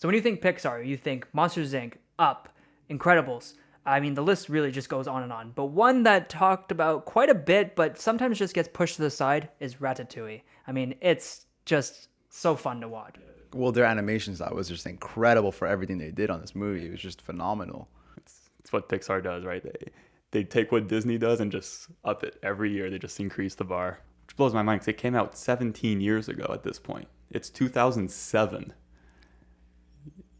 So when you think Pixar, you think Monsters Inc., Up, Incredibles. I mean, the list really just goes on and on. But one that talked about quite a bit, but sometimes just gets pushed to the side, is Ratatouille. I mean, it's just so fun to watch. Well, their animation style was just incredible for everything they did on this movie. It was just phenomenal. It's what Pixar does, right? They take what Disney does and just up it every year. They just increase the bar, which blows my mind because it came out 17 years ago at this point. It's 2007.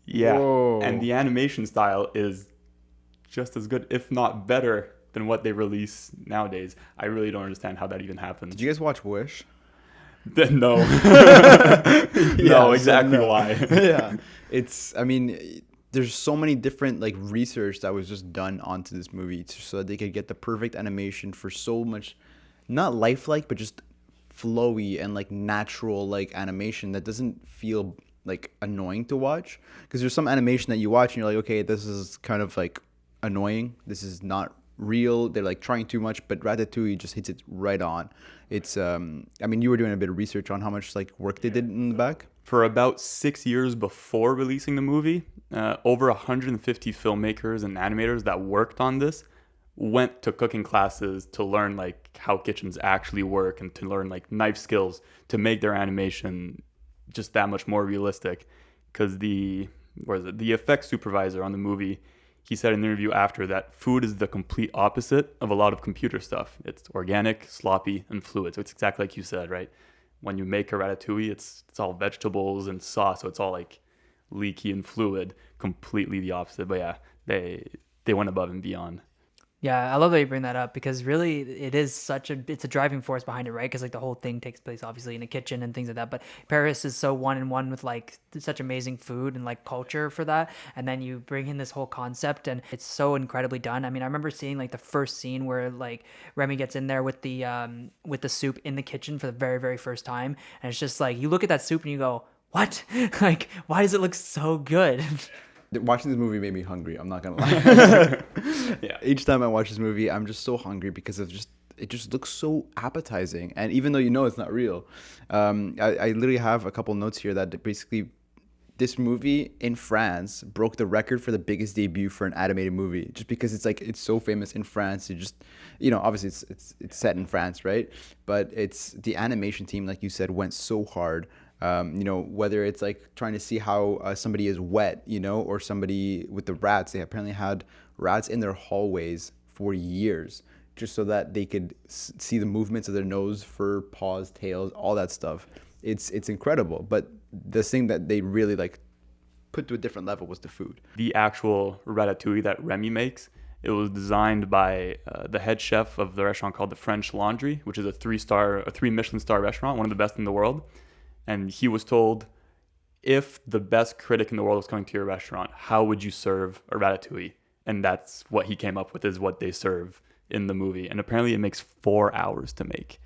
Yeah. Whoa. And the animation style is just as good, if not better, than what they release nowadays. I really don't understand how that even happens. Did you guys watch Wish? No. Yeah, No, exactly no. why. Yeah. I mean, there's so many different like research that was just done onto this movie so that they could get the perfect animation for so much, not lifelike, but just flowy and like natural like animation that doesn't feel like annoying to watch. Because there's some animation that you watch and you're like, okay, this is kind of like annoying. This is not real. They're like trying too much, but Ratatouille just hits it right on. It's I mean, you were doing a bit of research on how much like work they did in the back. For about 6 years before releasing the movie, over 150 filmmakers and animators that worked on this went to cooking classes to learn like how kitchens actually work and to learn like knife skills to make their animation just that much more realistic. Because the effects supervisor on the movie, he said in an interview after that food is the complete opposite of a lot of computer stuff. It's organic, sloppy, and fluid. So it's exactly like you said, right? When you make a ratatouille, it's all vegetables and sauce, so it's all like leaky and fluid. Completely the opposite. But yeah, they went above and beyond. Yeah, I love that you bring that up because really it is it's a driving force behind it, right? Because like the whole thing takes place obviously in a kitchen and things like that. But Paris is so one in one with like such amazing food and like culture for that. And then you bring in this whole concept and it's so incredibly done. I mean, I remember seeing like the first scene where like Remy gets in there with the soup in the kitchen for the very, very first time. And it's just like you look at that soup and you go, what? Like, why does it look so good? Watching this movie made me hungry. I'm not gonna lie. Yeah. Each time I watch this movie, I'm just so hungry because it just looks so appetizing. And even though you know it's not real, I literally have a couple notes here that basically this movie in France broke the record for the biggest debut for an animated movie, just because it's so famous in France. You just, obviously it's set in France, right? But it's the animation team, like you said, went so hard. Whether it's like trying to see how somebody is wet, or somebody with the rats. They apparently had rats in their hallways for years just so that they could see the movements of their nose, fur, paws, tails, all that stuff. It's incredible. But the thing that they really like put to a different level was the food. The actual ratatouille that Remy makes, it was designed by the head chef of the restaurant called the French Laundry, which is a 3 Michelin star restaurant, one of the best in the world. And he was told, if the best critic in the world was coming to your restaurant, how would you serve a ratatouille? And that's what he came up with, is what they serve in the movie. And apparently it makes 4 hours to make.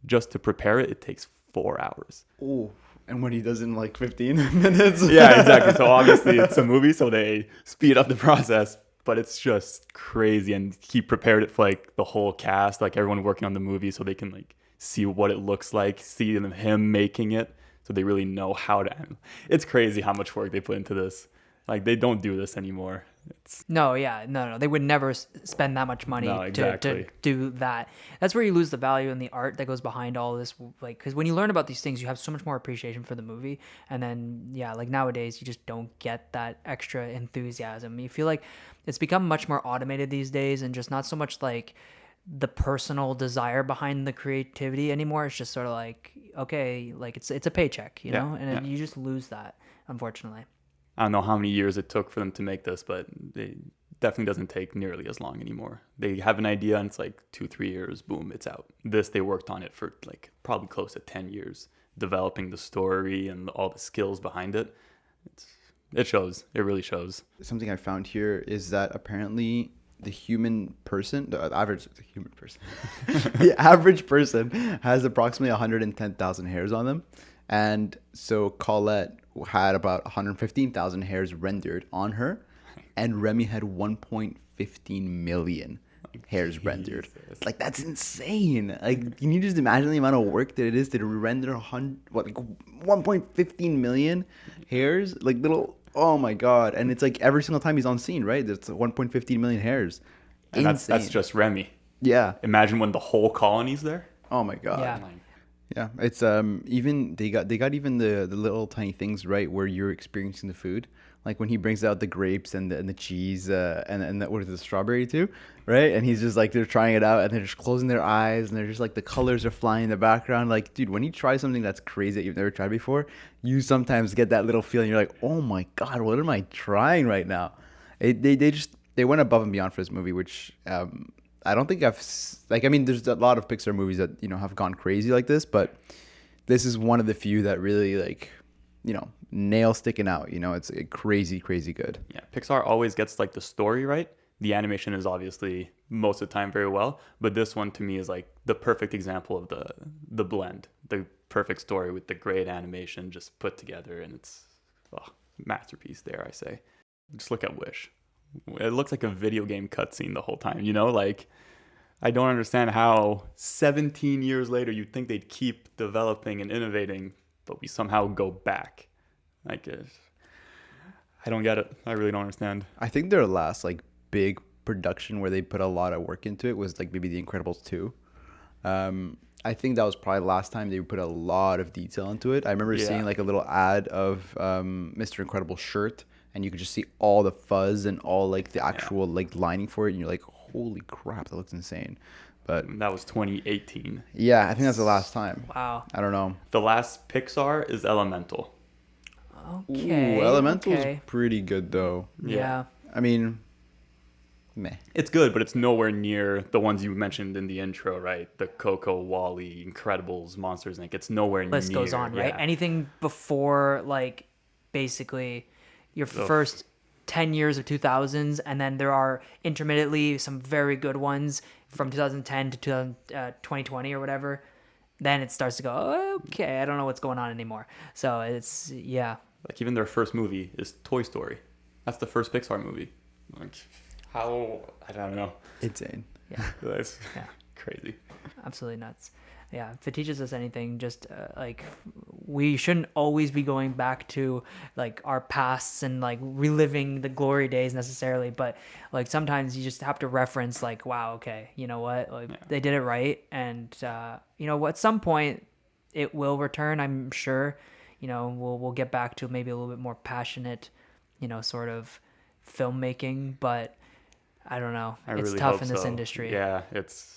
Just to prepare it, it takes 4 hours. Oh, and what he does in like 15 minutes. Yeah, exactly. So obviously it's a movie, so they speed up the process. But it's just crazy. And he prepared it for like the whole cast, like everyone working on the movie, so they can like see what it looks like, see him making it, so they really know how to. It's crazy how much work they put into this. Like, they don't do this anymore. No, they would never spend that much money to do that. That's where you lose the value and the art that goes behind all this. Like, because when you learn about these things, you have so much more appreciation for the movie. And then, like nowadays, you just don't get that extra enthusiasm. You feel like it's become much more automated these days, and just not so much like the personal desire behind the creativity anymore. It's just sort of like, okay, like it's a paycheck, and you just lose that, unfortunately. I don't know how many years it took for them to make this, but it definitely doesn't take nearly as long anymore. They have an idea and it's like 2-3 years, boom, it's out. They worked on it for like probably close to 10 years, developing the story and all the skills behind it. It shows. It really shows. Something I found here is that apparently the average person has approximately 110,000 hairs on them. And so Colette had about 115,000 hairs rendered on her, and Remy had 1.15 million. hairs rendered. Like, that's insane. Like, can you just imagine the amount of work that it is to render 1.15 million hairs? Like, little, oh my God. And it's like every single time he's on scene, right? There's 1.15 million hairs. And that's just Remy. Yeah. Imagine when the whole colony's there. Oh my God. Yeah. Yeah, it's even they got even the little tiny things right where you're experiencing the food, like when he brings out the grapes and the cheese and what is it, the strawberry too, right? And he's just like, they're trying it out and they're just closing their eyes and they're just like, the colors are flying in the background. Like, dude, when you try something that's crazy that you've never tried before, you sometimes get that little feeling. You're like, oh my God, what am I trying right now? They went above and beyond for this movie, which I don't think I mean, there's a lot of Pixar movies that, have gone crazy like this, but this is one of the few that really, like, nail sticking out. It's crazy, crazy good. Yeah, Pixar always gets like the story right. The animation is obviously most of the time very well, but this one to me is like the perfect example of the blend, the perfect story with the great animation just put together, and it's masterpiece, dare I say. Just look at Wish. It looks like a video game cutscene the whole time, like, I don't understand how 17 years later you'd think they'd keep developing and innovating, but we somehow go back. Like, I don't get it. I really don't understand. I think their last like big production where they put a lot of work into it was like maybe The Incredibles 2. I think that was probably the last time they put a lot of detail into it. I remember seeing like a little ad of Mr. Incredible's shirt, and you could just see all the fuzz and all like the actual like lining for it, and you're like, holy crap, that looks insane. But that was 2018. Yeah, I think that's the last time. Wow. I don't know. The last Pixar is Elemental. Okay. Ooh, Elemental's pretty good though. Yeah. I mean, meh. It's good, but it's nowhere near the ones you mentioned in the intro, right? The Coco, Wall-E, Incredibles, Monsters, Inc. It's nowhere near. List goes on, right? Anything before, like, basically your first 10 years of 2000s, and then there are intermittently some very good ones from 2010 to 2020 or whatever. Then it starts to go, okay, I don't know what's going on anymore. So it's, yeah. Like, even their first movie is Toy Story. That's the first Pixar movie. Like, how? I don't know. Insane. Yeah. That's crazy. Absolutely nuts. Yeah, if it teaches us anything, just like, we shouldn't always be going back to like our pasts and like reliving the glory days necessarily, but like sometimes you just have to reference like, wow, okay, you know what, like, they did it right, and at some point it will return, I'm sure. We'll get back to maybe a little bit more passionate, sort of filmmaking, but I don't know. It's really tough hope in this so. industry. Yeah, it's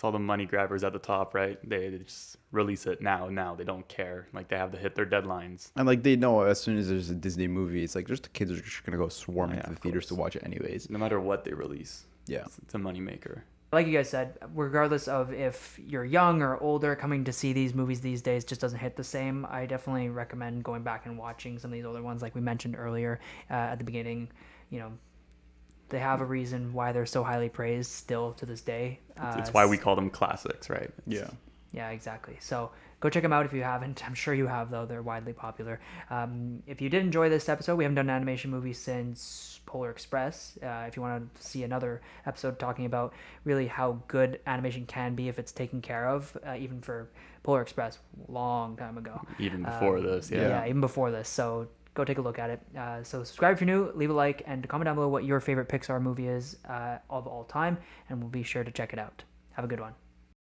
all the money grabbers at the top, right? They just release it now. They don't care. Like, they have to hit their deadlines. And like, they know as soon as there's a Disney movie, it's like just the kids are just gonna go swarming to the theaters to watch it anyways. No matter what they release. Yeah, it's a moneymaker. Like you guys said, regardless of if you're young or older, coming to see these movies these days just doesn't hit the same. I definitely recommend going back and watching some of these older ones, like we mentioned earlier at the beginning. They have a reason why they're so highly praised still to this day. It's why we call them classics, right? Yeah, exactly. So go check them out if you haven't. I'm sure you have, though. They're widely popular. If you did enjoy this episode, we haven't done an animation movie since Polar Express. If you want to see another episode talking about really how good animation can be if it's taken care of, even for Polar Express, long time ago. Even before this, Yeah, even before this. So go take a look at it. So subscribe if you're new, leave a like, and comment down below what your favorite Pixar movie is of all time, and we'll be sure to check it out. Have a good one.